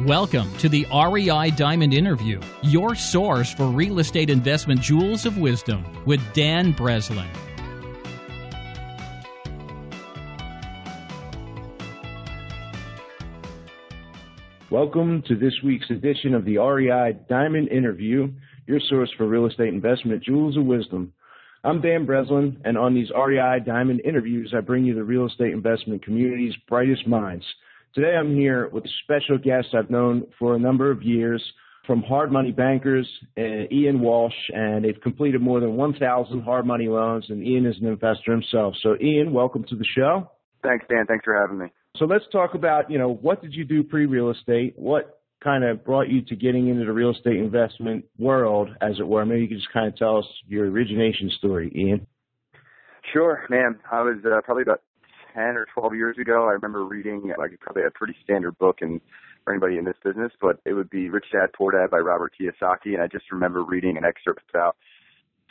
Welcome to the REI Diamond Interview, your source for real estate investment jewels of wisdom with Dan Breslin. Welcome to this week's edition of the REI Diamond Interview, your source for real estate investment jewels of wisdom. I'm Dan Breslin, and on these REI Diamond Interviews, I bring you the real estate investment community's brightest minds. Today I'm here with a special guest I've known for a number of years from Hard Money Bankers, Ian Walsh, and they've completed more than 1,000 hard money loans, and Ian is an investor himself. So Ian, welcome to the show. Thanks, Dan. Thanks for having me. So let's talk about, what did you do pre-real estate? What kind of brought you to getting into the real estate investment world, as it were? Maybe you could just kind of tell us your origination story, Ian. Sure, man. I was probably about 10 or 12 years ago. I remember reading probably a pretty standard book for anybody in this business, but it would be Rich Dad, Poor Dad by Robert Kiyosaki. And I just remember reading an excerpt about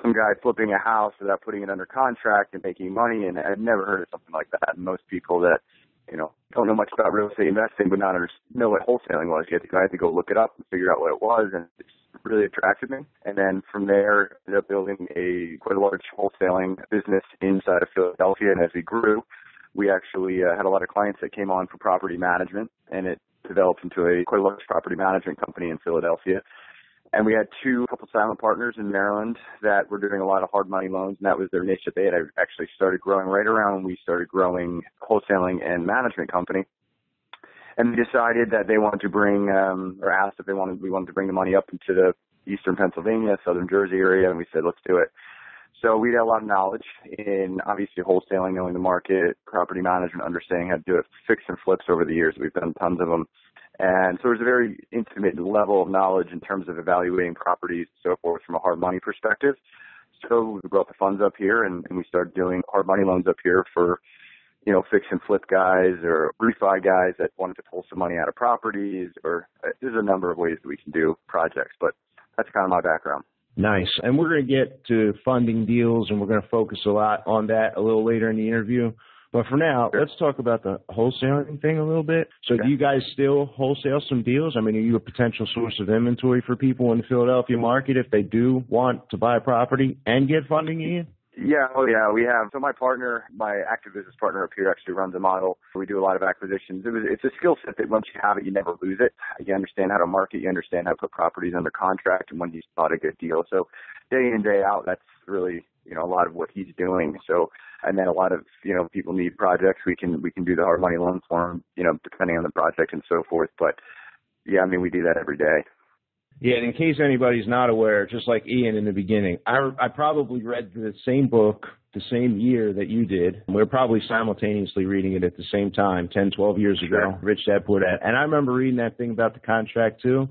some guy flipping a house without putting it under contract and making money. And I'd never heard of something like that. And most people that, don't know much about real estate investing would not know what wholesaling was. I had to go look it up and figure out what it was. And it really attracted me. And then from there, ended up building quite a large wholesaling business inside of Philadelphia. And as we grew, we actually had a lot of clients that came on for property management, and it developed into quite a large property management company in Philadelphia. And we had a couple silent partners in Maryland that were doing a lot of hard money loans, and that was their niche that they had actually started growing right around when we started growing wholesaling and management company. And we decided that they wanted to bring, or asked if we wanted to bring the money up into the eastern Pennsylvania, southern Jersey area, and we said, let's do it. So we had a lot of knowledge in, obviously, wholesaling, knowing the market, property management, understanding how to do it, fix and flips over the years. We've done tons of them. And so there's a very intimate level of knowledge in terms of evaluating properties and so forth from a hard money perspective. So we brought the funds up here, and we started doing hard money loans up here for, fix and flip guys or refi guys that wanted to pull some money out of properties, or there's a number of ways that we can do projects, but that's kind of my background. Nice. And we're going to get to funding deals, and we're going to focus a lot on that a little later in the interview. But for now, let's talk about the wholesaling thing a little bit. So do you guys still wholesale some deals? I mean, are you a potential source of inventory for people in the Philadelphia market if they do want to buy a property and get funding, Ian? Yeah, we have. So my active business partner up here actually runs a model. We do a lot of acquisitions. It's a skill set that once you have it, you never lose it. You understand how to market, you understand how to put properties under contract, and when you spot a good deal. So day in, day out, that's really, a lot of what he's doing. So, and then a lot of, people need projects. We can do the hard money loan for them, depending on the project and so forth. But yeah, we do that every day. Yeah, and in case anybody's not aware, just like Ian in the beginning, I probably read the same book the same year that you did. We were probably simultaneously reading it at the same time, 10, 12 years ago, Rich Dad, Poor Dad. And I remember reading that thing about the contract too,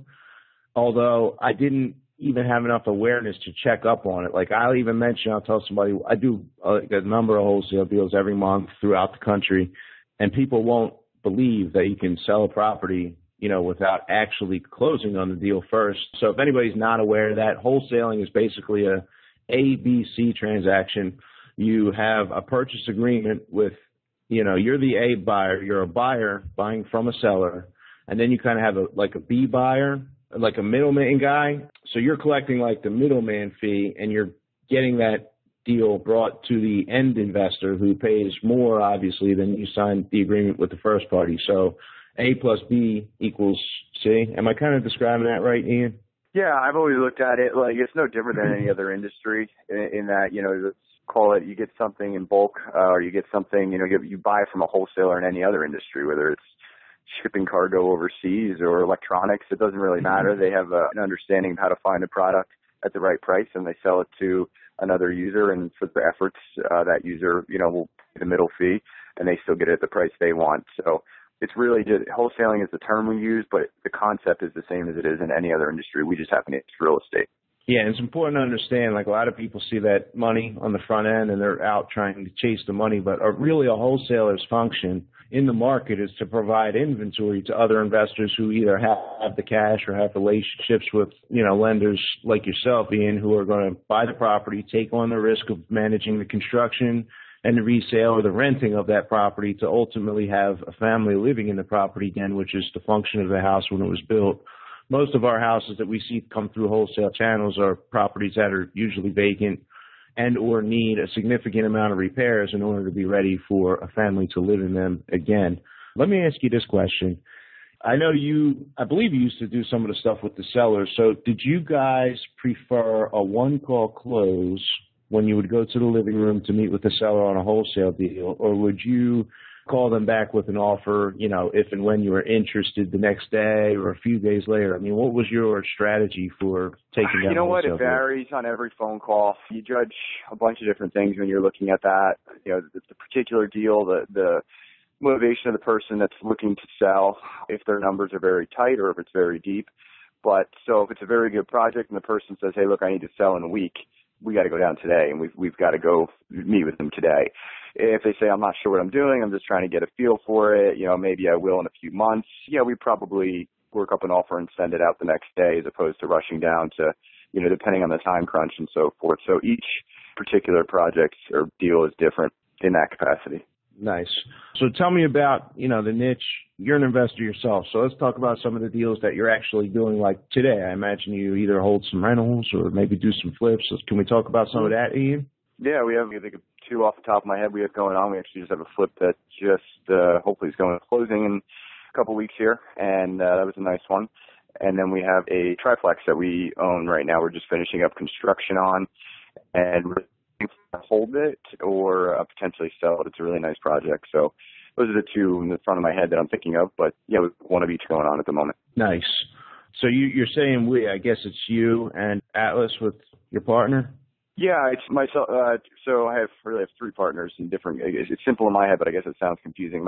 although I didn't even have enough awareness to check up on it. Like I'll tell somebody, I do a number of wholesale deals every month throughout the country, and people won't believe that you can sell a property without actually closing on the deal first. So if anybody's not aware of that, wholesaling is basically a ABC transaction. You have a purchase agreement with, you're the A buyer, you're a buyer buying from a seller, and then you kind of have a B buyer, like a middleman guy. So you're collecting like the middleman fee, and you're getting that deal brought to the end investor who pays more, obviously, than you signed the agreement with the first party. So A plus B equals C. Am I kind of describing that right, Ian? Yeah, I've always looked at it like it's no different than any other industry in that, let's call it, you get something in bulk or you get something, you buy from a wholesaler in any other industry, whether it's shipping cargo overseas or electronics. It doesn't really matter. They have an understanding of how to find a product at the right price, and they sell it to another user, and for the efforts, that user, will pay the middle fee, and they still get it at the price they want. So it's really just wholesaling is the term we use, but the concept is the same as it is in any other industry. We just happen to use real estate. Yeah, and it's important to understand, like a lot of people see that money on the front end and they're out trying to chase the money, but really a wholesaler's function in the market is to provide inventory to other investors who either have the cash or have relationships with, lenders like yourself, Ian, who are going to buy the property, take on the risk of managing the construction, and the resale or the renting of that property to ultimately have a family living in the property again, which is the function of the house when it was built. Most of our houses that we see come through wholesale channels are properties that are usually vacant and or need a significant amount of repairs in order to be ready for a family to live in them again. Let me ask you this question. I believe you used to do some of the stuff with the sellers. So did you guys prefer a one-call close when you would go to the living room to meet with the seller on a wholesale deal, or would you call them back with an offer, if and when you were interested the next day or a few days later? I mean, what was your strategy for taking that? You know what? It varies on every phone call. You judge a bunch of different things when you're looking at that. The particular deal, the motivation of the person that's looking to sell, if their numbers are very tight or if it's very deep. But so if it's a very good project and the person says, hey, look, I need to sell in a week, we got to go down today and we've got to go meet with them today. If they say, I'm not sure what I'm doing, I'm just trying to get a feel for it, maybe I will in a few months, we probably work up an offer and send it out the next day as opposed to rushing down to, depending on the time crunch and so forth. So each particular project or deal is different in that capacity. Nice. So tell me about, the niche. You're an investor yourself. So let's talk about some of the deals that you're actually doing like today. I imagine you either hold some rentals or maybe do some flips. So can we talk about some of that, Ian? Yeah, we have, I think, two off the top of my head we have going on. We actually just have a flip that just hopefully is going to closing in a couple weeks here, and that was a nice one. And then we have a triplex that we own right now. We're just finishing up construction on, and we're hold it or potentially sell it. It's a really nice project. So those are the two in the front of my head that I'm thinking of. But yeah, we have one of each going on at the moment. Nice. So you're saying I guess it's you and Atlas with your partner? Yeah, it's myself. So I really have three partners in different. It's simple in my head, but I guess it sounds confusing.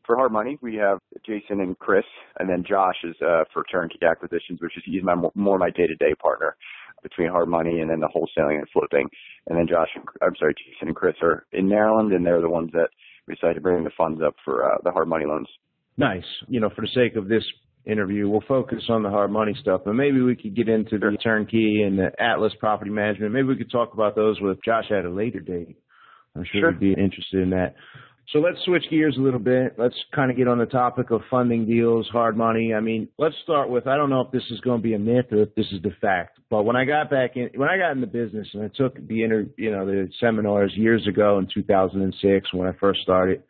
For hard money, we have Jason and Chris, and then Josh is for turnkey acquisitions, which is he's more my day-to-day partner between hard money and then the wholesaling and flipping. And then Jason and Chris are in Maryland, and they're the ones that decided to bring the funds up for the hard money loans. Nice. For the sake of this interview, we'll focus on the hard money stuff, but maybe we could get into the turnkey and the Atlas property management. Maybe we could talk about those with Josh at a later date. I'm sure he'd be interested in that. So let's switch gears a little bit. Let's kind of get on the topic of funding deals, hard money. I mean, let's start with, I don't know if this is going to be a myth or if this is the fact, but when I got in the business and I took the seminars years ago in 2006 when I first started,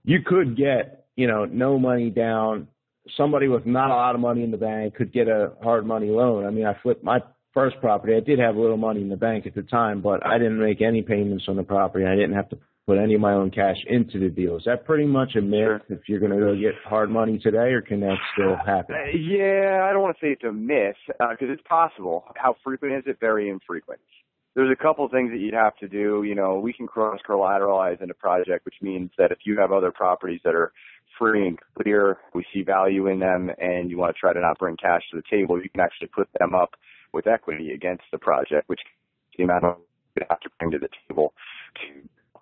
you could get, no money down. Somebody with not a lot of money in the bank could get a hard money loan. I mean, I flipped my first property. I did have a little money in the bank at the time, but I didn't make any payments on the property. I didn't have to put any of my own cash into the deal. Is that pretty much a myth if you're going to go get hard money today, or can that still happen? Yeah, I don't want to say it's a myth because it's possible. How frequent is it? Very infrequent. There's a couple of things that you'd have to do. We can cross-collateralize in a project, which means that if you have other properties that are free and clear, we see value in them, and you want to try to not bring cash to the table, you can actually put them up with equity against the project, which is the amount of you have to bring to the table.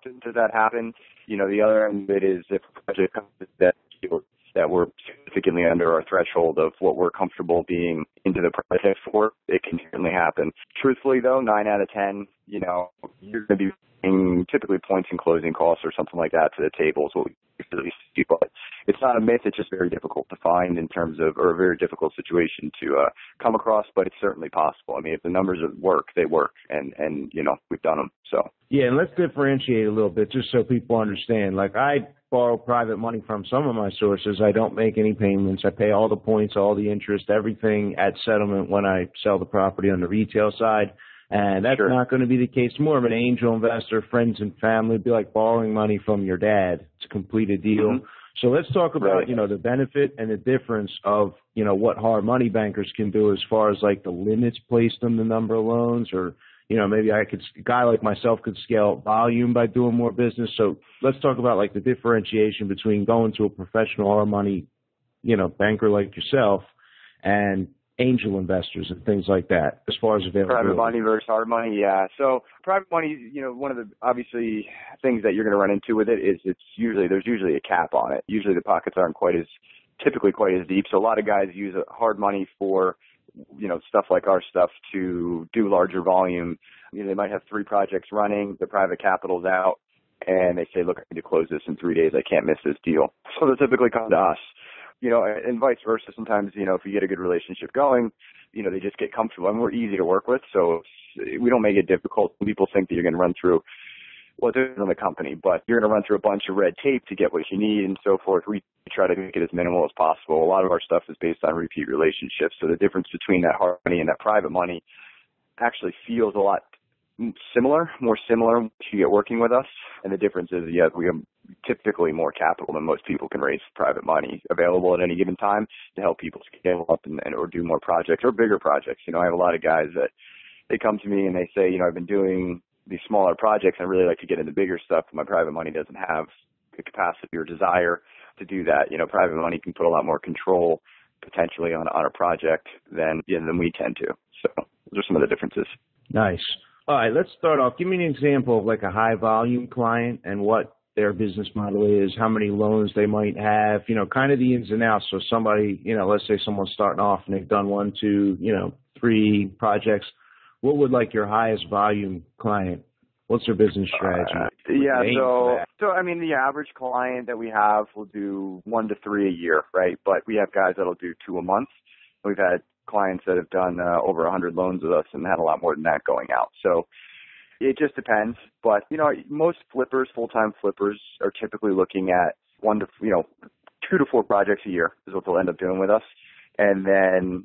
Does that happen? The other end of it is if a project comes that we're significantly under our threshold of what we're comfortable being into the project for, it can certainly happen. Truthfully, though, 9 out of 10, you're going to be bringing typically points and closing costs or something like that to the table is what we usually see. But it's not a myth. It's just very difficult to find in terms of, or a very difficult situation to come across, but it's certainly possible. I mean, if the numbers work, they work, and we've done them. So yeah, and let's differentiate a little bit just so people understand. Like, I borrow private money from some of my sources. I don't make any payments. I pay all the points, all the interest, everything at settlement when I sell the property on the retail side. And that's not going to be the case. More of an angel investor, friends and family. It'd be like borrowing money from your dad to complete a deal. Mm-hmm. So let's talk about, the benefit and the difference of, what hard money bankers can do as far as like the limits placed on the number of loans, or, maybe a guy like myself could scale volume by doing more business. So let's talk about like the differentiation between going to a professional hard money, banker like yourself and angel investors and things like that as far as availability. Private money versus hard money, yeah. So private money, one of the obviously things that you're going to run into with it is there's usually a cap on it. Usually the pockets aren't typically quite as deep. So a lot of guys use hard money for, stuff like our stuff to do larger volume. They might have 3 projects running, the private capital's out, and they say, look, I need to close this in 3 days. I can't miss this deal. So they'll typically come to us. And vice versa. Sometimes, if you get a good relationship going, they just get comfortable, and we're easy to work with. So we don't make it difficult. People think that you're going to run through, well, this is on the company, but you're going to run through a bunch of red tape to get what you need and so forth. We try to make it as minimal as possible. A lot of our stuff is based on repeat relationships. So the difference between that hard money and that private money actually feels a lot more similar once you get working with us. And the difference is, we have typically more capital than most people can raise private money available at any given time to help people scale up and or do more projects or bigger projects. I have a lot of guys that they come to me and they say, I've been doing these smaller projects and I really like to get into bigger stuff, but my private money doesn't have the capacity or desire to do that. Private money can put a lot more control potentially on a project than we tend to. So those are some of the differences. Nice. All right, let's start off. Give me an example of like a high volume client and what their business model is, how many loans they might have, kind of the ins and outs. So somebody, let's say someone's starting off and they've done 1, 2, 3 projects. What would like your highest volume client? What's their business strategy? So the average client that we have will do 1 to 3 a year, right? But we have guys that'll do 2 a month. We've had clients that have done over 100 loans with us and had a lot more than that going out. So it just depends. But, most flippers, full-time flippers, are typically looking at 2 to 4 projects a year is what they'll end up doing with us. And then,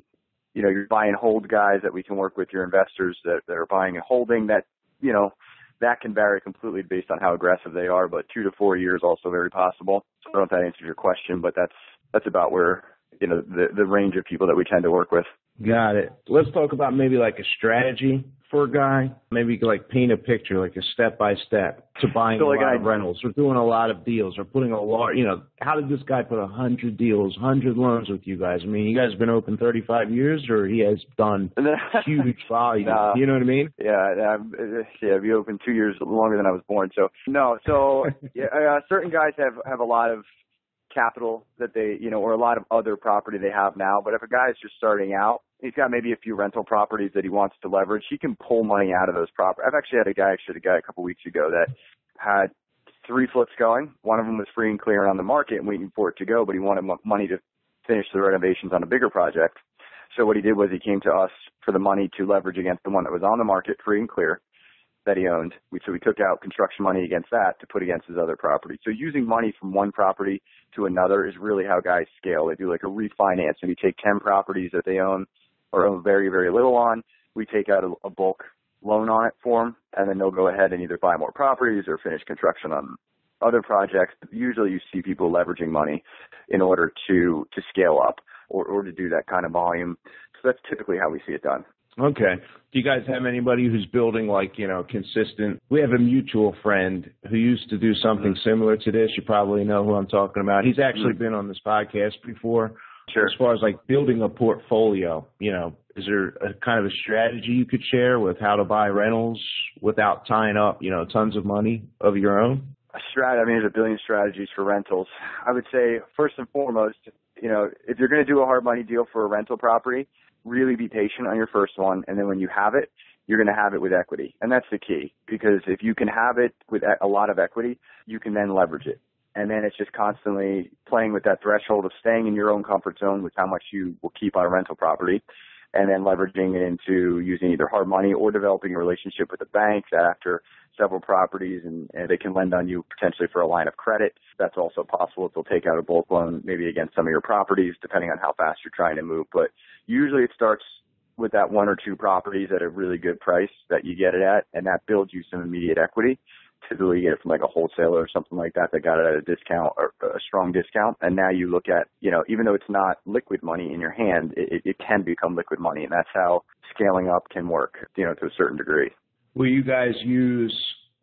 you're buy and hold guys that we can work with, your investors that are buying and holding that, that can vary completely based on how aggressive they are. But 2 to 4 years also very possible. So I don't know if that answers your question, but that's about where the range of people that we tend to work with. Got it. Let's talk about maybe like a strategy for a guy. Maybe you could like paint a picture, like a step-by-step to buying a lot of rentals or doing a lot of deals or putting a lot, how did this guy put 100 deals, 100 loans with you guys? You guys have been open 35 years or he has done huge volume. You know what I mean? Yeah, we opened 2 years longer than I was born. So, certain guys have a lot of capital that they, or a lot of other property they have now. But if a guy is just starting out, he's got maybe a few rental properties that he wants to leverage, he can pull money out of those properties. I've actually had a guy a couple weeks ago that had 3 flips going. One of them was free and clear on the market and waiting for it to go, but he wanted money to finish the renovations on a bigger project. So what he did was he came to us for the money to leverage against the one that was on the market, free and clear, that he owned. So we took out construction money against that to put against his other property. So using money from one property to another is really how guys scale. They do like a refinance, and we take 10 properties that they own or own very, very little on. We take out a bulk loan on it for them, and then they'll go ahead and either buy more properties or finish construction on other projects. But usually you see people leveraging money in order to scale up or to do that kind of volume. So that's typically how we see it done. Okay. Do you guys have anybody who's building consistent? We have a mutual friend who used to do something similar to this. You probably know who I'm talking about. He's actually been on this podcast before. Sure. As far as building a portfolio, is there a kind of a strategy you could share with how to buy rentals without tying up, tons of money of your own? There's a billion strategies for rentals. I would say first and foremost, if you're going to do a hard money deal for a rental property, really be patient on your first one, and then when you have it, you're going to have it with equity. And that's the key, because if you can have it with a lot of equity, you can then leverage it. And then it's just constantly playing with that threshold of staying in your own comfort zone with how much you will keep on a rental property, and then leveraging it into using either hard money or developing a relationship with the bank that after several properties and they can lend on you potentially for a line of credit. That's also possible. They'll take out a bulk loan maybe against some of your properties depending on how fast you're trying to move. But usually it starts with that 1 or 2 properties at a really good price that you get it at, and that builds you some immediate equity. Typically you get it from like a wholesaler or something like that got it at a discount or a strong discount. And now you look at, even though it's not liquid money in your hand, it can become liquid money. And that's how scaling up can work, to a certain degree. Will you guys use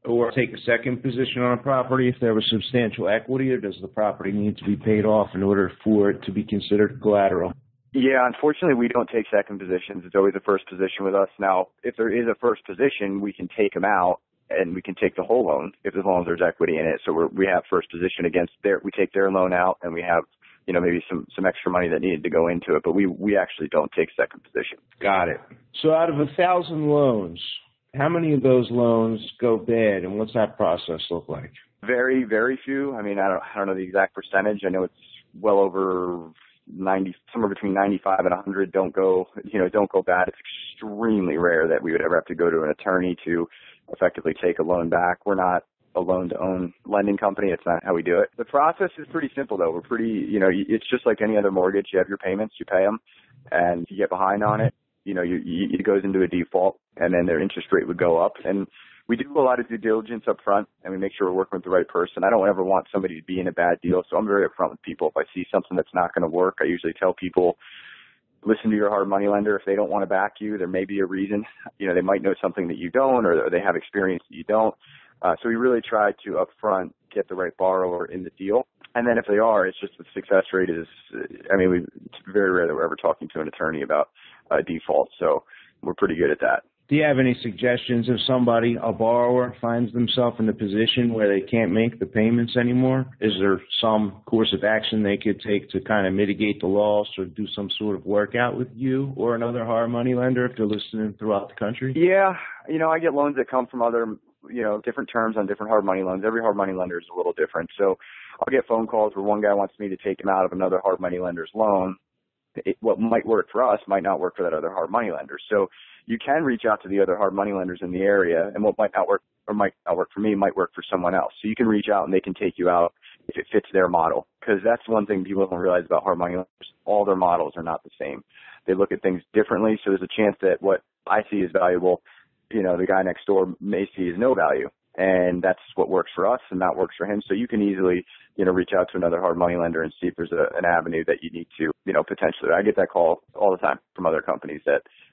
or take a second position on a property if there was substantial equity, or does the property need to be paid off in order for it to be considered collateral? Yeah, unfortunately, we don't take second positions. It's always a first position with us. Now, if there is a first position, we can take them out and we can take the whole loan as long as there's equity in it. So we have first position against we take their loan out, and we have, maybe some extra money that needed to go into it, but we actually don't take second position. Got it. So out of 1,000 loans, How many of those loans go bad, and what's that process look like? Very, very few. I mean, I don't know the exact percentage. I know it's well over 90, somewhere between 95 and 100 don't go bad. It's extremely rare that we would ever have to go to an attorney to effectively take a loan back. We're not a loan-to-own lending company. It's not how we do it. The process is pretty simple, though. We're pretty, it's just like any other mortgage. You have your payments, you pay them, and if you get behind on it, it goes into a default, and then their interest rate would go up. And we do a lot of due diligence up front, and we make sure we're working with the right person. I don't ever want somebody to be in a bad deal, so I'm very upfront with people. If I see something that's not going to work, I usually tell people, listen to your hard money lender. If they don't want to back you, there may be a reason. They might know something that you don't, or they have experience that you don't. So we really try to upfront get the right borrower in the deal. And then if they are, it's just the success rate is, it's very rare that we're ever talking to an attorney about default. So we're pretty good at that. Do you have any suggestions if a borrower finds themselves in a position where they can't make the payments anymore? Is there some course of action they could take to kind of mitigate the loss or do some sort of workout with you or another hard money lender if they're listening throughout the country? Yeah. I get loans that come from other, different terms on different hard money loans. Every hard money lender is a little different. So I'll get phone calls where one guy wants me to take him out of another hard money lender's loan. What might work for us might not work for that other hard money lender. So you can reach out to the other hard money lenders in the area, and what might not work or might not work for me might work for someone else. So you can reach out and they can take you out if it fits their model, because that's one thing people don't realize about hard money lenders. All their models are not the same. They look at things differently, so there's a chance that what I see as valuable, the guy next door may see as no value. And that's what works for us and that works for him. So you can easily, reach out to another hard money lender and see if there's an avenue that you need to, potentially. I get that call all the time from other companies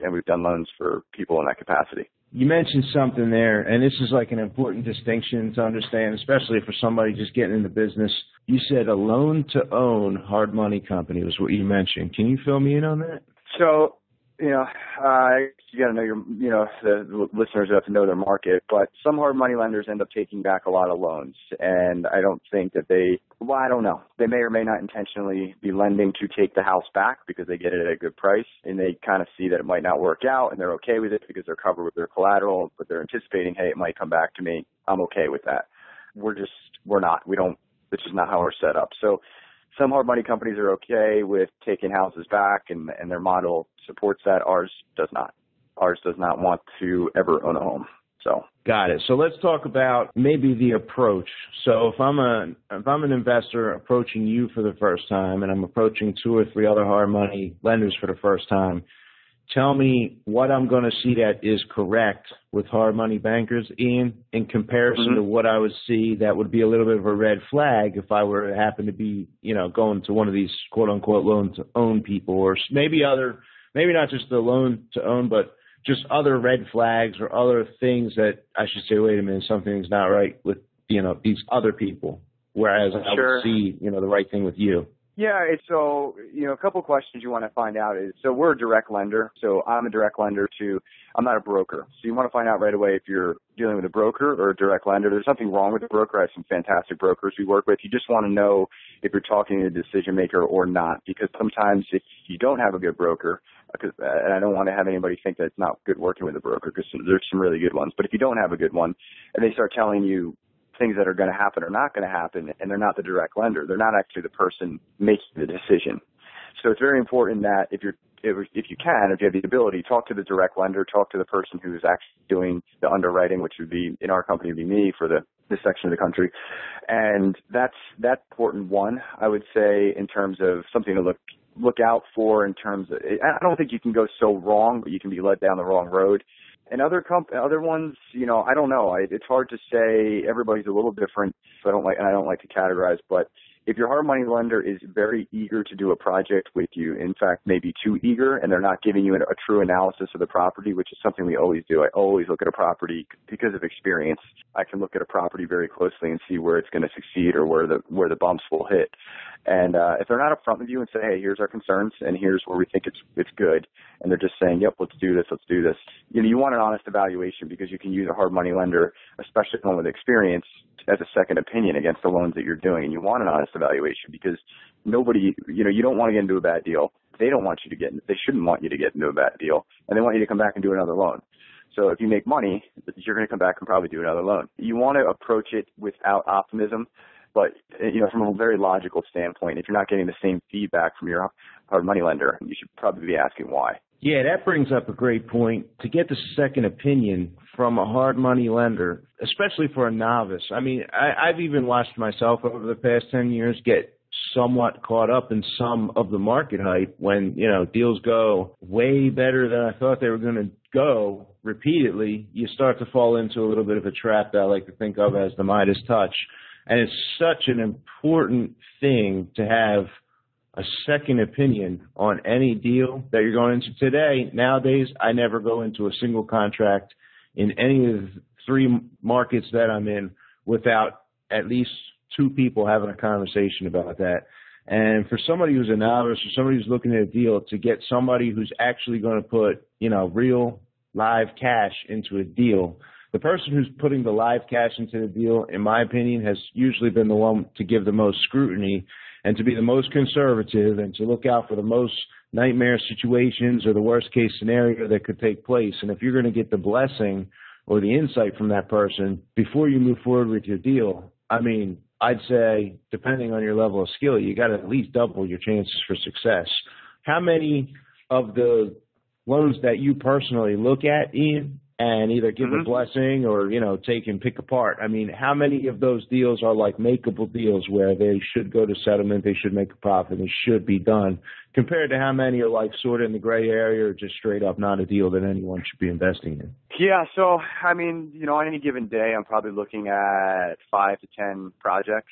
and we've done loans for people in that capacity. You mentioned something there, and this is like an important distinction to understand, especially for somebody just getting into business. You said a loan-to-own hard money company was what you mentioned. Can you fill me in on that? So, you got to know the listeners have to know their market, but some hard money lenders end up taking back a lot of loans. And I don't think that I don't know. They may or may not intentionally be lending to take the house back because they get it at a good price and they kind of see that it might not work out and they're okay with it because they're covered with their collateral, but they're anticipating, hey, it might come back to me. I'm okay with that. We're not. This is not how we're set up. So some hard money companies are okay with taking houses back and their model supports that. Ours does not. Ours does not want to ever own a home. So got it. So let's talk about maybe the approach. So if I'm an investor approaching you for the first time and I'm approaching 2 or 3 other hard money lenders for the first time, tell me what I'm going to see that is correct with hard money bankers, Ian, in comparison to what I would see that would be a little bit of a red flag if I were to happen to be, going to one of these quote unquote loan to own people, or maybe not just the loan to own, but just other red flags or other things that I should say, wait a minute, something's not right with, these other people. Whereas I would see, the right thing with you. Yeah, so, a couple of questions you want to find out is, so we're a direct lender, so I'm a direct lender I'm not a broker. So you want to find out right away if you're dealing with a broker or a direct lender. There's nothing wrong with a broker. I have some fantastic brokers we work with. You just want to know if you're talking to a decision maker or not, because sometimes if you don't have a good broker, and I don't want to have anybody think that it's not good working with a broker because there's some really good ones, but if you don't have a good one and they start telling you things that are going to happen or not going to happen, and they're not the direct lender, they're not actually the person making the decision. So it's very important that if you have the ability, talk to the direct lender, talk to the person who is actually doing the underwriting, which would be, in our company, would be me for this section of the country. And that's important one, I would say, in terms of something to look out for in terms of, I don't think you can go so wrong, but you can be led down the wrong road. And other ones, I don't know. It's hard to say. Everybody's a little different. So I don't like to categorize. But if your hard money lender is very eager to do a project with you, in fact, maybe too eager, and they're not giving you a true analysis of the property, which is something we always do. I always look at a property because of experience. I can look at a property very closely and see where it's going to succeed or where the bumps will hit. And if they're not upfront with you and say, hey, here's our concerns and here's where we think it's good, and they're just saying, yep, let's do this. You want an honest evaluation because you can use a hard money lender, especially one with experience, as a second opinion against the loans that you're doing. And you want an honest evaluation because nobody, you don't want to get into a bad deal. They shouldn't want you to get into a bad deal, and they want you to come back and do another loan. So if you make money, you're going to come back and probably do another loan. You want to approach it without optimism, but from a very logical standpoint, if you're not getting the same feedback from your hard money lender, you should probably be asking why. Yeah, that brings up a great point. To get the second opinion from a hard money lender, especially for a novice. I mean, I've even watched myself over the past 10 years get somewhat caught up in some of the market hype when, deals go way better than I thought they were going to go repeatedly. You start to fall into a little bit of a trap that I like to think of as the Midas touch. And it's such an important thing to have a second opinion on any deal that you're going into today. Nowadays, I never go into a single contract in any of the three markets that I'm in without at least two people having a conversation about that. And for somebody who's a novice or somebody who's looking at a deal, to get somebody who's actually going to put, real live cash into a deal, the person who's putting the live cash into the deal, in my opinion, has usually been the one to give the most scrutiny and to be the most conservative and to look out for the most nightmare situations or the worst case scenario that could take place. And if you're going to get the blessing or the insight from that person before you move forward with your deal, I'd say, depending on your level of skill, you got to at least double your chances for success. How many of the loans that you personally look at, Ian, and either give a blessing or, take and pick apart? How many of those deals are like makeable deals where they should go to settlement, they should make a profit, they should be done, compared to how many are like sort of in the gray area or just straight up not a deal that anyone should be investing in? Yeah, so, on any given day, I'm probably looking at 5 to 10 projects.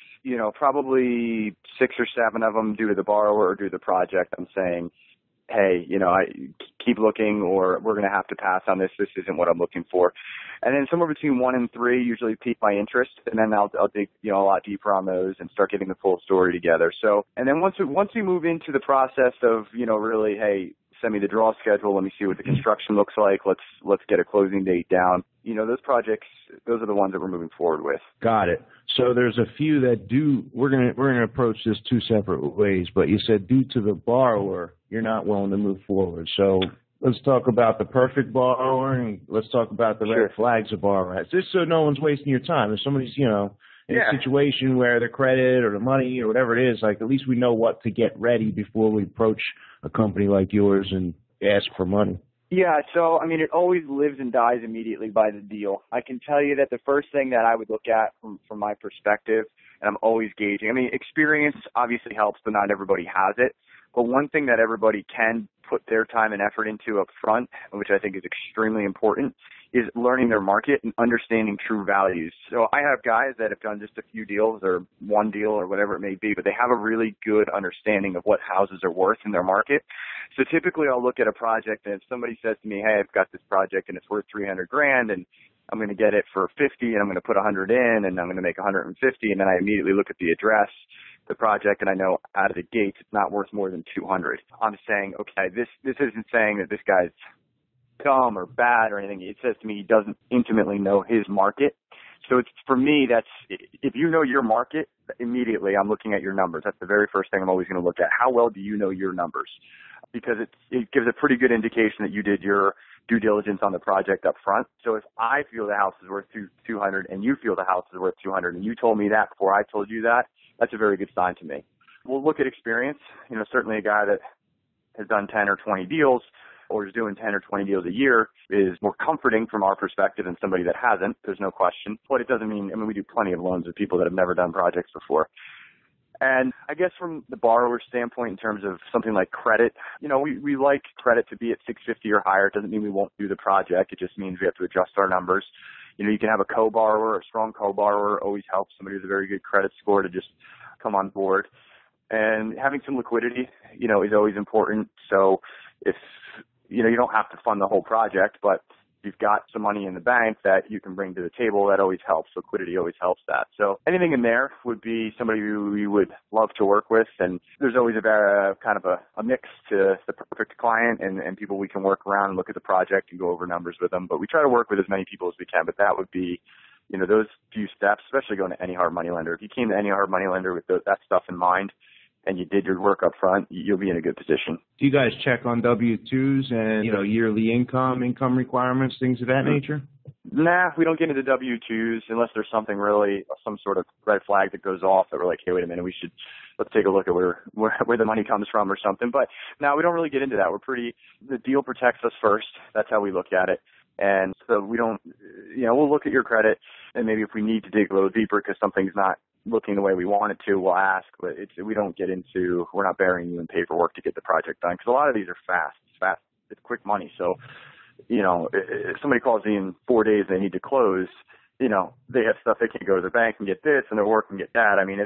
Probably 6 or 7 of them due to the borrower or due to the project. I'm saying, hey, I keep looking, or we're going to have to pass on this. This isn't what I'm looking for. And then somewhere between 1 and 3 usually pique my interest, and then I'll dig, a lot deeper on those and start getting the full story together. So, and then once we move into the process of, really, hey, send me the draw schedule, let me see what the construction looks like, let's get a closing date down. Those projects, those are the ones that we're moving forward with. Got it. So there's a few that we're gonna approach this two separate ways, but you said due to the borrower, you're not willing to move forward. So let's talk about the perfect borrower, and let's talk about the red flags a borrower has. Just so no one's wasting your time. If somebody's, in a situation where the credit or the money or whatever it is, like, at least we know what to get ready before we approach a company like yours and ask for money. Yeah, so, it always lives and dies immediately by the deal. I can tell you that the first thing that I would look at from my perspective, and I'm always gauging, experience obviously helps, but not everybody has it. But one thing that everybody can put their time and effort into up front, which I think is extremely important, is learning their market and understanding true values. So I have guys that have done just a few deals or one deal or whatever it may be, but they have a really good understanding of what houses are worth in their market. So typically I'll look at a project, and if somebody says to me, hey, I've got this project and it's worth $300,000 and I'm going to get it for 50 and I'm going to put 100 in and I'm going to make 150, and then I immediately look at the address, the project, and I know out of the gates it's not worth more than 200. I'm saying, okay, this isn't saying that this guy's dumb or bad or anything. It says to me he doesn't intimately know his market. So it's, for me, that's, if you know your market, immediately I'm looking at your numbers. That's the very first thing I'm always going to look at. How well do you know your numbers? Because it gives a pretty good indication that you did your due diligence on the project up front. So if I feel the house is worth 200 and you feel the house is worth 200 and you told me that before I told you that, that's a very good sign to me. We'll look at experience. Certainly a guy that has done 10 or 20 deals or is doing 10 or 20 deals a year is more comforting from our perspective than somebody that hasn't. There's no question. But it doesn't mean, we do plenty of loans with people that have never done projects before. And I guess from the borrower standpoint, in terms of something like credit, we like credit to be at 650 or higher. It doesn't mean we won't do the project. It just means we have to adjust our numbers. You can have a co-borrower, a strong co-borrower always helps. Somebody with a very good credit score to just come on board. And having some liquidity, is always important. So if, you don't have to fund the whole project, but you've got some money in the bank that you can bring to the table, that always helps. Liquidity always helps that. So anything in there would be somebody who we would love to work with. And there's always kind of a mix to the perfect client and people we can work around and look at the project and go over numbers with them. But we try to work with as many people as we can. But that would be, those few steps, especially going to any hard money lender. If you came to any hard money lender with that stuff in mind, and you did your work up front, you'll be in a good position. Do you guys check on W-2s and, yearly income requirements, things of that nature? Nah, we don't get into W-2s unless there's something really, some sort of red flag that goes off that we're like, hey, wait a minute, let's take a look at where the money comes from or something. But no, we don't really get into that. The deal protects us first. That's how we look at it. And so we don't, we'll look at your credit, and maybe if we need to dig a little deeper because something's not looking the way we want it to, we'll ask. But we're not burying you in paperwork to get the project done, because a lot of these are fast. It's quick money. So, if somebody calls me in 4 days and they need to close, they have stuff, they can't go to their bank and get this, and their work and get that. I mean,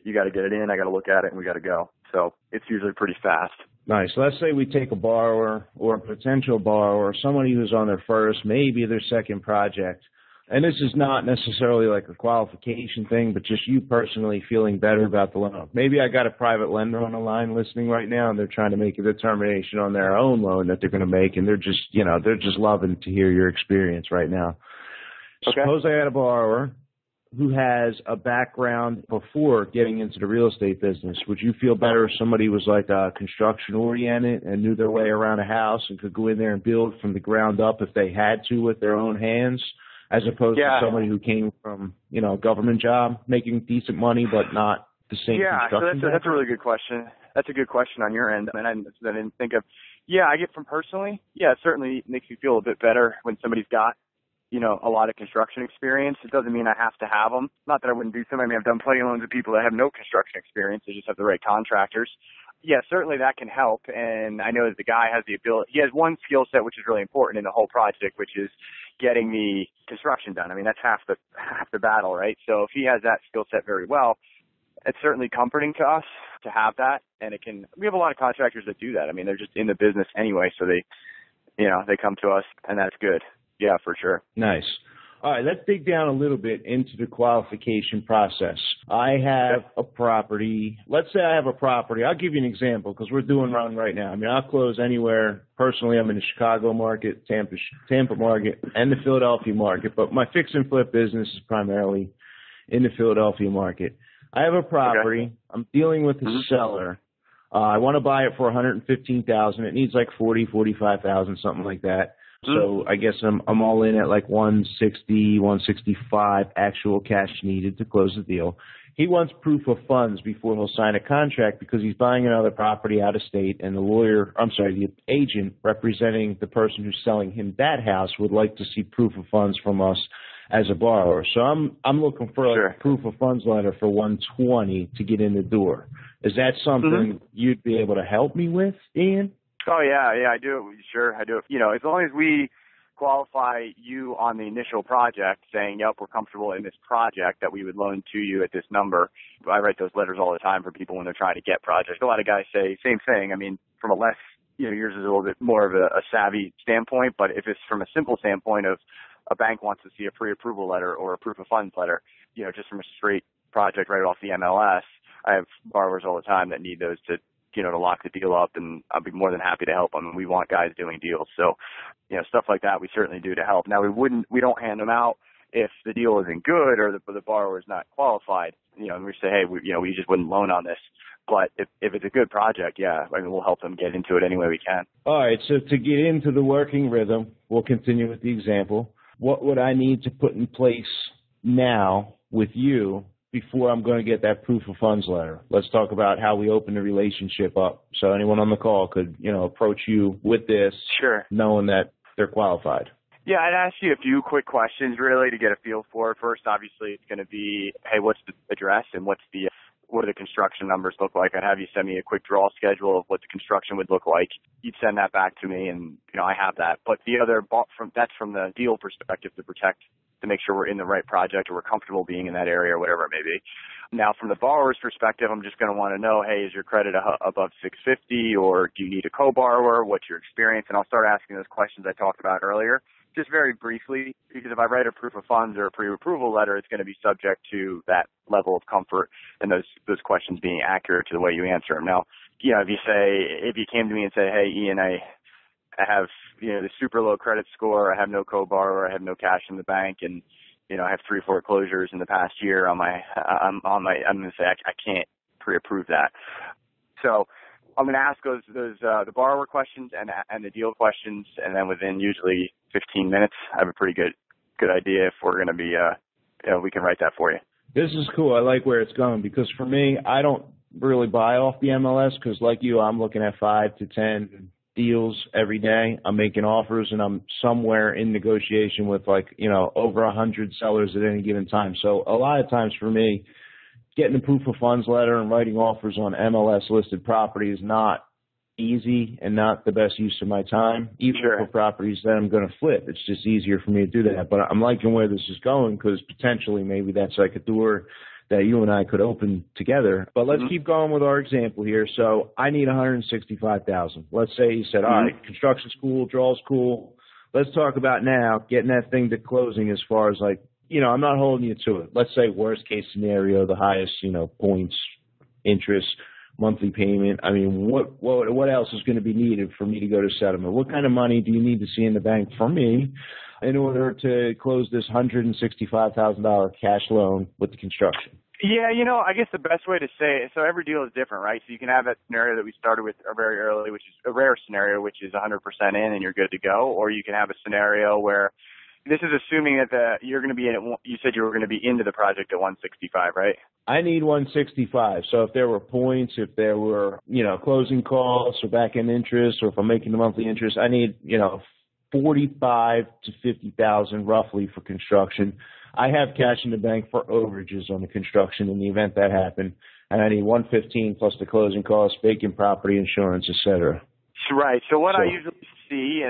you got to get it in, I got to look at it, and we got to go. So it's usually pretty fast. Nice. Let's say we take a borrower or a potential borrower, somebody who's on their first, maybe their second project. And this is not necessarily like a qualification thing, but just you personally feeling better about the loan. Maybe I got a private lender on the line listening right now, and they're trying to make a determination on their own loan that they're going to make, and they're just loving to hear your experience right now. Okay. Suppose I had a borrower who has a background before getting into the real estate business. Would you feel better if somebody was like construction oriented and knew their way around a house and could go in there and build from the ground up if they had to with their own hands, as opposed to somebody who came from, a government job making decent money but not the same construction? So that's a really good question. That's a good question on your end. I didn't think of. Yeah, I get from personally. Yeah, it certainly makes me feel a bit better when somebody's got a lot of construction experience. It doesn't mean I have to have them. Not that I wouldn't do some. I mean, I've done plenty of loans with people that have no construction experience. They just have the right contractors. Yeah, certainly that can help. And I know that the guy has the ability. He has one skill set which is really important in the whole project, which is getting the construction done. I mean, that's half the battle, right? So if he has that skill set very well, it's certainly comforting to us to have that. And we have a lot of contractors that do that. I mean, they're just in the business anyway, so they come to us, and that's good. Yeah, for sure. Nice. All right, let's dig down a little bit into the qualification process. I have a property. Let's say I have a property. I'll give you an example because we're doing one right now. I mean, I'll close anywhere. Personally, I'm in the Chicago market, Tampa market, and the Philadelphia market. But my fix and flip business is primarily in the Philadelphia market. I have a property. Okay. I'm dealing with a seller. I want to buy it for $115,000. It needs like $45,000, something like that. So I guess I'm all in at like 160, 165 actual cash needed to close the deal. He wants proof of funds before he'll sign a contract because he's buying another property out of state, and the agent representing the person who's selling him that house would like to see proof of funds from us as a borrower. So I'm looking for like a proof of funds letter for 120 to get in the door. Is that something you'd be able to help me with, Ian? Oh, yeah, I do. Sure, I do. As long as we qualify you on the initial project saying, yep, we're comfortable in this project that we would loan to you at this number. I write those letters all the time for people when they're trying to get projects. A lot of guys say same thing. I mean, from a less, yours is a little bit more of a savvy standpoint, but if it's from a simple standpoint of a bank wants to see a pre-approval letter or a proof of funds letter, just from a straight project right off the MLS, I have borrowers all the time that need those to lock the deal up, and I'll be more than happy to help them. We want guys doing deals. So, stuff like that we certainly do to help. Now, we don't hand them out if the deal isn't good or the borrower is not qualified, and we say, hey, we just wouldn't loan on this. But if it's a good project, we'll help them get into it any way we can. All right, so to get into the working rhythm, we'll continue with the example. What would I need to put in place now with you before I'm going to get that proof of funds letter? Let's talk about how we open the relationship up so anyone on the call could, approach you with this, knowing that they're qualified. Yeah, I'd ask you a few quick questions really to get a feel for it. First, obviously, it's going to be, hey, what's the address and what do the construction numbers look like? I'd have you send me a quick draw schedule of what the construction would look like. You'd send that back to me, and I have that. But the other, that's from the deal perspective to make sure we're in the right project or we're comfortable being in that area or whatever it may be. Now, from the borrower's perspective, I'm just going to want to know, hey, is your credit above 650, or do you need a co-borrower? What's your experience? And I'll start asking those questions I talked about earlier, just very briefly, because if I write a proof of funds or a pre-approval letter, it's going to be subject to that level of comfort and those questions being accurate to the way you answer them. Now, if you came to me and say, hey, Ian, I have, the super low credit score, I have no co-borrower, I have no cash in the bank, and, I have 3 foreclosures in the past year I'm going to say I can't pre-approve that. So I'm going to ask the borrower questions and the deal questions, and then within usually 15 minutes, I have a pretty good idea if we're going to be, we can write that for you. This is cool. I like where it's going because for me, I don't really buy off the MLS because like you, I'm looking at 5 to 10 deals every day. I'm making offers and I'm somewhere in negotiation with over 100 sellers at any given time. So a lot of times for me, getting a proof of funds letter and writing offers on MLS listed property is not easy and not the best use of my time, even for properties that I'm going to flip. It's just easier for me to do that. But I'm liking where this is going because potentially maybe that's like a door that you and I could open together. But let's keep going with our example here. So I need $165,000. Let's say you said, all right, construction's cool, draw's cool. Let's talk about now getting that thing to closing as far as I'm not holding you to it. Let's say worst case scenario, the highest, points, interest, monthly payment. I mean, what else is going to be needed for me to go to settlement? What kind of money do you need to see in the bank for me in order to close this $165,000 cash loan with the construction? Yeah, I guess the best way to say it, so every deal is different, right? So you can have that scenario that we started with very early, which is a rare scenario, which is 100% in and you're good to go, or you can have a scenario where this is assuming that you're going to be in it. You said you were going to be into the project at 165, right? I need 165. So if there were points, if there were, closing costs or back-end interest, or if I'm making the monthly interest, I need, 45 to 50,000 roughly for construction. I have cash in the bank for overages on the construction in the event that happened, and I need 115 plus the closing costs, vacant property insurance, et cetera. Right. So I usually see,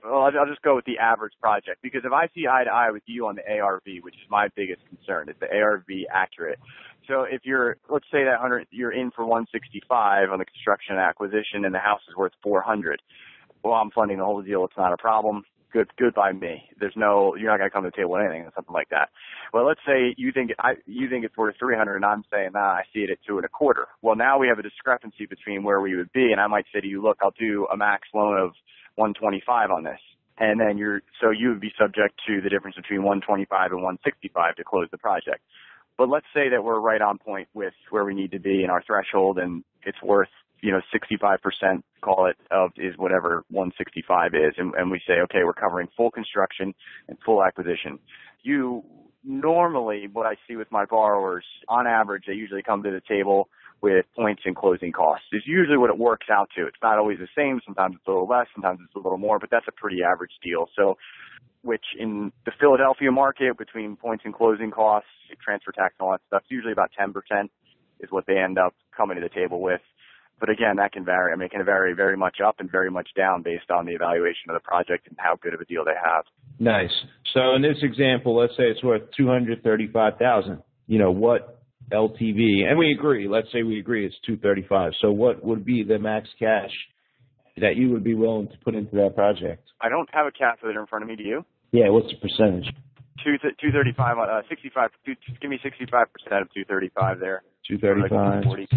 I'll just go with the average project, because if I see eye to eye with you on the ARV, which is my biggest concern, is the ARV accurate? So if let's say that you're in for 165 on the construction and acquisition, and the house is worth 400. Well, I'm funding the whole deal. It's not a problem. Good by me. You're not going to come to the table with anything or something like that. Well, let's say you think it's worth 300, and I'm saying, nah, I see it at 2.25. Well, now we have a discrepancy between where we would be, and I might say to you, look, I'll do a max loan of 125 on this, and then you would be subject to the difference between 125 and 165 to close the project. But let's say that we're right on point with where we need to be in our threshold, and it's worth 65%, call it, is whatever 165 is. And we say, okay, we're covering full construction and full acquisition. Normally, what I see with my borrowers, on average, they usually come to the table with points and closing costs. Is usually what it works out to. It's not always the same. Sometimes it's a little less, sometimes it's a little more, but that's a pretty average deal. So, which in the Philadelphia market, between points and closing costs, transfer tax and all that stuff, usually about 10% is what they end up coming to the table with. But again, that can vary. I mean, it can vary very much up and very much down based on the evaluation of the project and how good of a deal they have. Nice. So in this example, let's say it's worth $235,000. What LTV? And we agree. Let's say we agree it's $235,000. So what would be the max cash that you would be willing to put into that project? I don't have a calculator in front of me. Do you? Yeah. What's the percentage? 235 on 65. Give me 65% of 235 there. 235. Like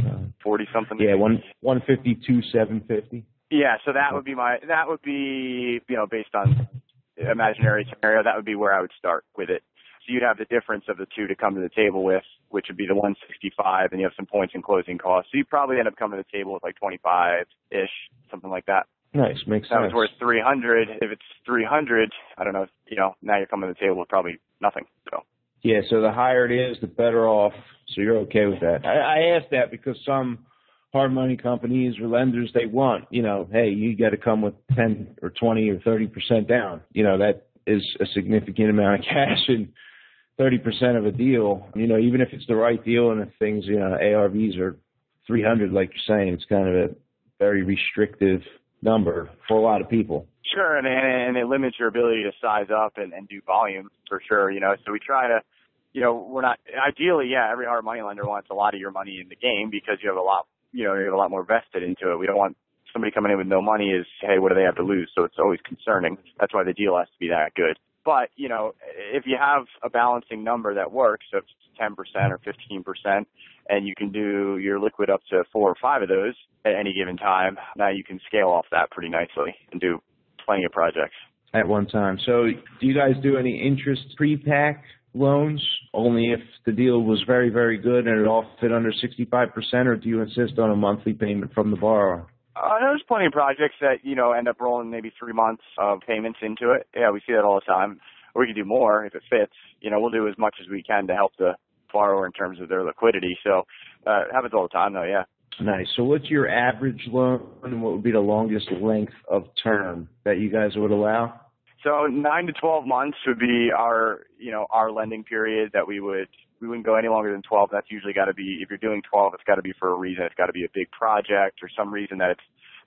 40 something. Yeah, 152, 750. Yeah, so that would be based on imaginary scenario, that would be where I would start with it. So you'd have the difference of the two to come to the table with, which would be the 165, and you have some points and closing costs. So you probably end up coming to the table with like 25-ish, something like that. Nice, makes sense. That was worth 300. If it's 300, I don't know, now you're coming to the table with probably nothing. So. Yeah, so the higher it is, the better off. So you're okay with that. I asked that because some hard money companies or lenders, they want, hey, you got to come with 10 or 20 or 30% down. That is a significant amount of cash, and 30% of a deal, even if it's the right deal and if things, ARVs are 300, like you're saying, it's kind of a very restrictive number for a lot of people. Sure, and it limits your ability to size up and do volume for sure, So we try to, we're not, ideally, every hard money lender wants a lot of your money in the game because you have a lot more vested into it. We don't want somebody coming in with no money is, hey, what do they have to lose? So it's always concerning. That's why the deal has to be that good. But, if you have a balancing number that works, so it's 10% or 15%, and you can do your liquid up to 4 or 5 of those at any given time, now you can scale off that pretty nicely and do plenty of projects. At one time. So do you guys do any interest pre-pack loans, only if the deal was very, very good and it all fit under 65%, or do you insist on a monthly payment from the borrower? There's plenty of projects that, end up rolling maybe 3 months of payments into it. Yeah, we see that all the time. Or we can do more if it fits. We'll do as much as we can to help the borrower in terms of their liquidity. So it happens all the time, though, yeah. Nice. So what's your average loan, and what would be the longest length of term that you guys would allow? So 9 to 12 months would be our lending period that we wouldn't go any longer than 12. That's usually got to be, if you're doing 12, it's got to be for a reason. It's got to be a big project or some reason that it's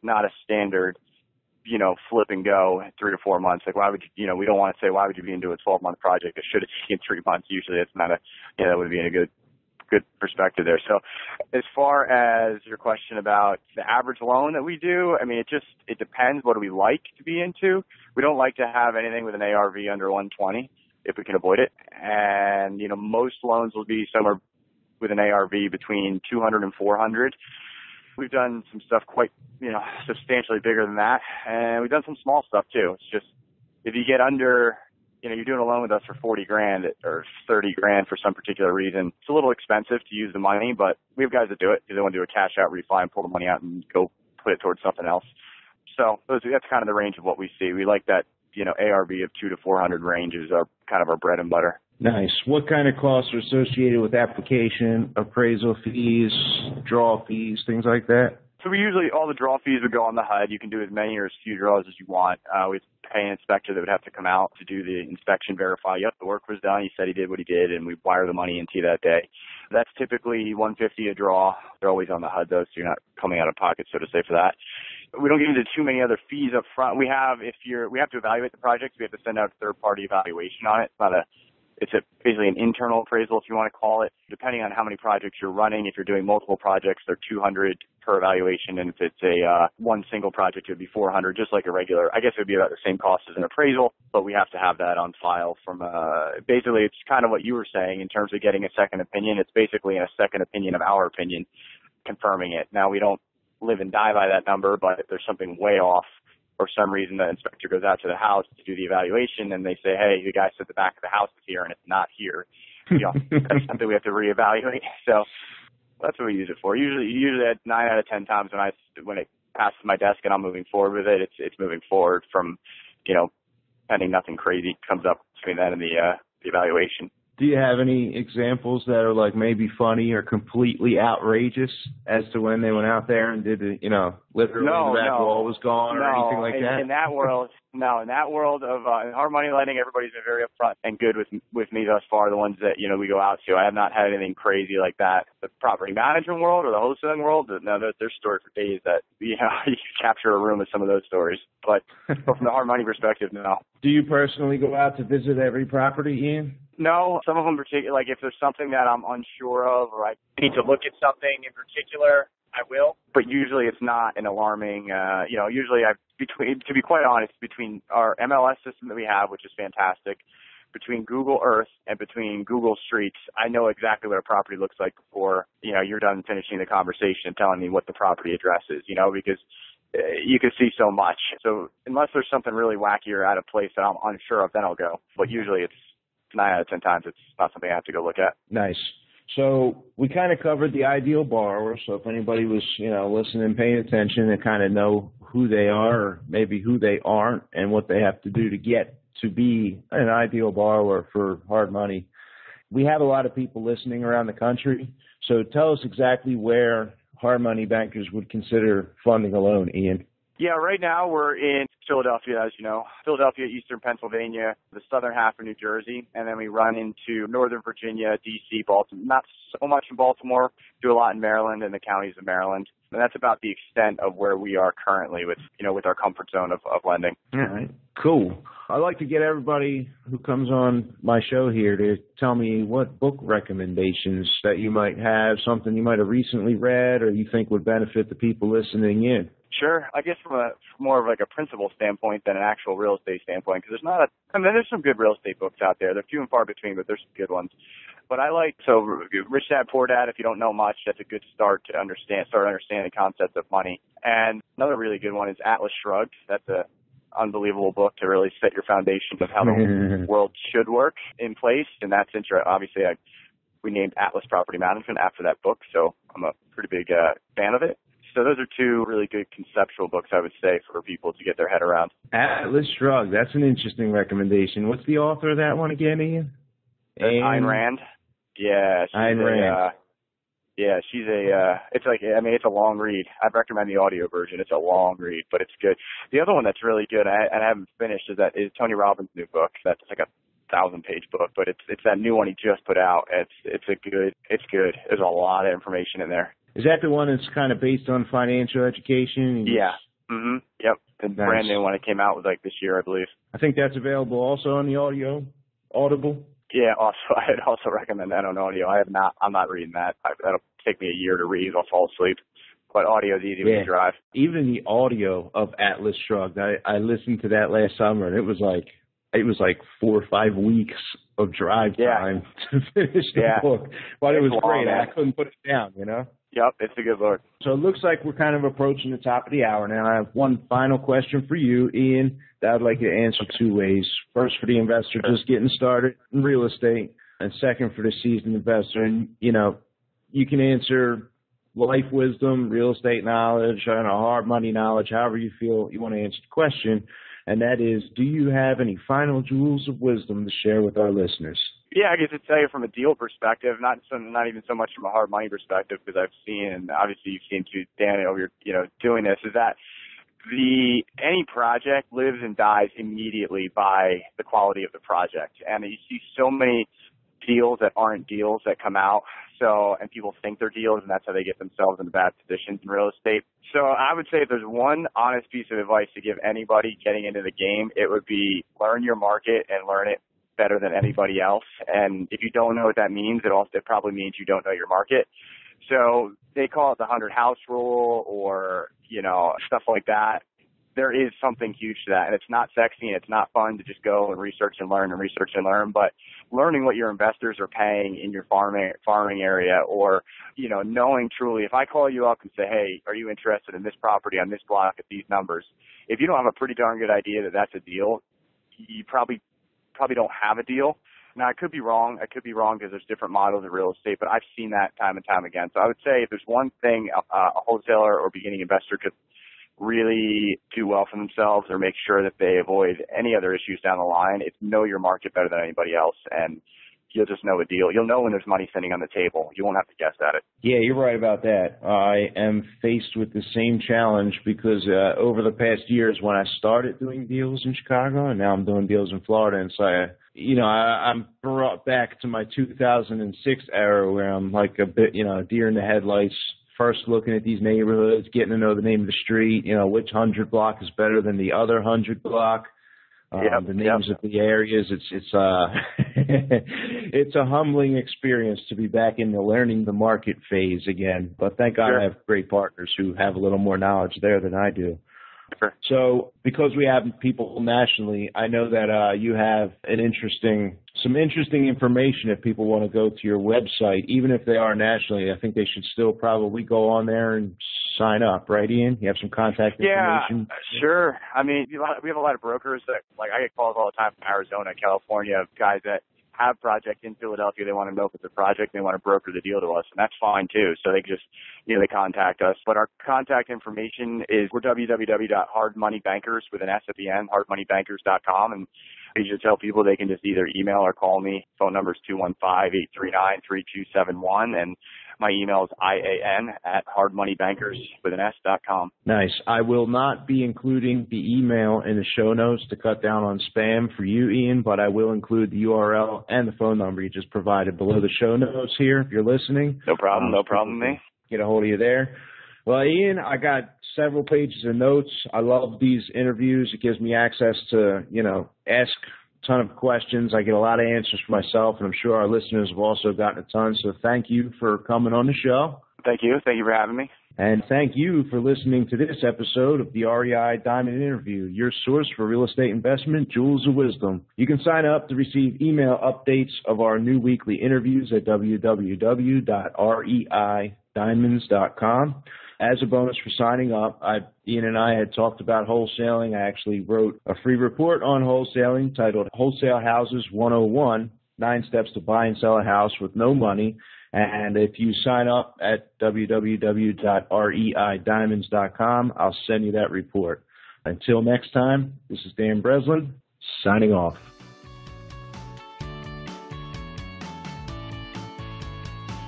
not a standard, flip and go 3 to 4 months. Like, why would you, we don't want to say, why would you be into a 12-month project that should have taken 3 months? Usually it's not that would be in a good perspective there. So as far as your question about the average loan that we do, it depends. What do we like to be into? We don't like to have anything with an ARV under 120 if we can avoid it. And, most loans will be somewhere with an ARV between 200 and 400. We've done some stuff quite, substantially bigger than that. And we've done some small stuff too. It's just, if you get under, you're doing a loan with us for $40,000 or $30,000 for some particular reason, it's a little expensive to use the money, but we have guys that do it because they want to do a cash out refi and pull the money out and go put it towards something else. So that's kind of the range of what we see. We like that, ARV of 200 to 400 range is kind of our bread and butter. Nice. What kind of costs are associated with application, appraisal fees, draw fees, things like that? So all the draw fees would go on the HUD. You can do as many or as few draws as you want. We pay an inspector that would have to come out to do the inspection, verify, yep, the work was done. He said he did what he did, and we wire the money into you that day. That's typically $150 a draw. They're always on the HUD, though, so you're not coming out of pocket, so to say, for that. We don't get into too many other fees up front. We have to evaluate the project. We have to send out a third-party evaluation on it. It's basically an internal appraisal, if you want to call it. Depending on how many projects you're running, if you're doing multiple projects, they're $200 per evaluation. And if it's one single project, it would be $400, just like a regular. I guess it would be about the same cost as an appraisal, but we have to have that on file from basically it's kind of what you were saying in terms of getting a second opinion. It's basically a second opinion of our opinion, confirming it. Now, we don't live and die by that number, but if there's something way off, or some reason the inspector goes out to the house to do the evaluation and they say, hey, the guy said the back of the house is here and it's not here. That's something we have to reevaluate. So that's what we use it for. Usually at 9 out of 10 times when it passes my desk and I'm moving forward with it, it's moving forward from, pending nothing crazy comes up between that and the evaluation. Do you have any examples that are like maybe funny or completely outrageous as to when they went out there and did literally the back wall was gone or anything like that? In that world of hard money lending, everybody's been very upfront and good with me thus far. The ones that we go out to, I have not had anything crazy like that. The property management world or the wholesaling world, no, there's stories for days that you can capture a room with some of those stories. But from the hard money perspective, no. Do you personally go out to visit every property, Ian? No, some of them particular, like if there's something that I'm unsure of or I need to look at something in particular, I will. But usually it's not an alarming, usually to be quite honest, between our MLS system that we have, which is fantastic, between Google Earth and between Google Streets, I know exactly what a property looks like before, you're done finishing the conversation and telling me what the property address is, because you can see so much. So unless there's something really wacky or out of place that I'm unsure of, then I'll go. But usually it's 9 out of 10 times, it's not something I have to go look at. Nice. So we kind of covered the ideal borrower. So if anybody was, listening, paying attention, they kind of know who they are or maybe who they aren't and what they have to do to get to be an ideal borrower for hard money. We have a lot of people listening around the country. So tell us exactly where hard money bankers would consider funding a loan, Ian. Yeah, right now we're in Philadelphia, as you know. Philadelphia, eastern Pennsylvania, the southern half of New Jersey, and then we run into northern Virginia, D.C., Baltimore. Not so much in Baltimore, do a lot in Maryland and the counties of Maryland. And that's about the extent of where we are currently with our comfort zone of lending. All right, cool. I'd like to get everybody who comes on my show here to tell me what book recommendations that you might have, something you might have recently read or you think would benefit the people listening in. Sure. I guess from more of like a principal standpoint than an actual real estate standpoint, because there's some good real estate books out there. They're few and far between, but there's some good ones. But Rich Dad, Poor Dad, if you don't know much, that's a good start to understand the concept of money. And another really good one is Atlas Shrugged. That's a unbelievable book to really set your foundation of how the world should work in place. And that's interesting. Obviously, we named Atlas Property Management after that book, so I'm a pretty big fan of it. So those are two really good conceptual books, I would say, for people to get their head around. Atlas Shrugged. That's an interesting recommendation. What's the author of that one again, Ian? Ayn Rand. Yeah. Ayn Rand. It's a long read. I'd recommend the audio version. It's a long read, but it's good. The other one that's really good, and I haven't finished, is Tony Robbins' new book. That's like a 1,000-page book, but it's that new one he just put out. It's good. There's a lot of information in there. Is that the one that's kind of based on financial education? Yeah. Mm-hmm. Yep. The brand new one. It came out was like this year, I believe. I think that's available also on the Audible. Yeah. Also, I'd also recommend that on audio. I'm not reading that. That'll take me a year to read. I'll fall asleep. But audio is easy when you drive. Even the audio of Atlas Shrugged, I listened to that last summer, and it was like 4 or 5 weeks of drive time to finish the book. But it was great. Man. I couldn't put it down, you know? Yep, it's a good book. So it looks like we're kind of approaching the top of the hour now. I have one final question for you, Ian, that I'd like you to answer 2 ways. First, for the investor just getting started in real estate, and second, for the seasoned investor. And, you know, you can answer life wisdom, real estate knowledge, hard money knowledge, however you feel you want to answer the question. And that is, do you have any final jewels of wisdom to share with our listeners? Yeah, I guess to tell you from a deal perspective, not even so much from a hard money perspective, because I've seen, and obviously you've seen too, Dan, over doing this, is that any project lives and dies immediately by the quality of the project. And you see so many deals that aren't deals that come out. And people think they're deals, and that's how they get themselves into bad positions in real estate. So I would say if there's one honest piece of advice to give anybody getting into the game, it would be learn your market and learn it better than anybody else. And if you don't know what that means, it probably means you don't know your market. So they call it the 100 house rule or, stuff like that. There is something huge to that, and it's not sexy and it's not fun to just go and research and learn, but learning what your investors are paying in your farming area, or, knowing truly, if I call you up and say, hey, are you interested in this property on this block at these numbers? If you don't have a pretty darn good idea that that's a deal, you probably don't have a deal. Now, I could be wrong because there's different models of real estate, but I've seen that time and time again. So I would say if there's one thing a wholesaler or beginning investor could really do well for themselves or make sure that they avoid any other issues down the line, it's know your market better than anybody else, and you'll just know a deal. You'll know when there's money sitting on the table. You won't have to guess at it. Yeah, you're right about that. I am faced with the same challenge because over the past years when I started doing deals in Chicago and now I'm doing deals in Florida, and so I'm brought back to my 2006 era where I'm like a bit, a deer in the headlights, first looking at these neighborhoods, getting to know the name of the street, which 100 block is better than the other 100 block. The names of the areas. It's it's a humbling experience to be back in the learning the market phase again. But thank God I have great partners who have a little more knowledge there than I do. Sure. So because we have people nationally, I know that you have some interesting information if people want to go to your website, even if they are nationally. I think they should still probably go on there and sign up, right, Ian? You have some contact information? Yeah, sure. I mean, we have a lot of brokers that, like, I get calls all the time from Arizona, California, guys that have projects in Philadelphia. They want to know if it's a project. They want to broker the deal to us, and that's fine too. So they just, they contact us. But our contact information is we're www.hardmoneybankers with an S at the end, hardmoneybankers.com, and I usually tell people they can just either email or call me. Phone number is 215-839-3271, and my email is ian@hardmoneybankers.com. Nice. I will not be including the email in the show notes to cut down on spam for you, Ian, but I will include the URL and the phone number you just provided below the show notes here if you're listening. No problem. No problem, me. Get a hold of you there. Well, Ian, I got several pages of notes. I love these interviews. It gives me access to, ask a ton of questions. I get a lot of answers for myself, and I'm sure our listeners have also gotten a ton. So thank you for coming on the show. Thank you. Thank you for having me. And thank you for listening to this episode of the REI Diamond Interview, your source for real estate investment, Jewels of Wisdom. You can sign up to receive email updates of our new weekly interviews at www.rei.com. REIDiamonds.com. As a bonus for signing up, Ian and I had talked about wholesaling. I actually wrote a free report on wholesaling titled Wholesale Houses 101, 9 Steps to Buy and Sell a House with No Money. And if you sign up at www.reidiamonds.com, I'll send you that report. Until next time, this is Dan Breslin, signing off.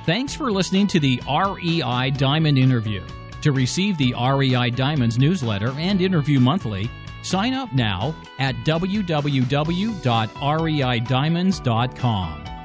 Thanks for listening to the REI Diamond Interview. To receive the REI Diamonds newsletter and interview monthly, sign up now at www.reidiamonds.com.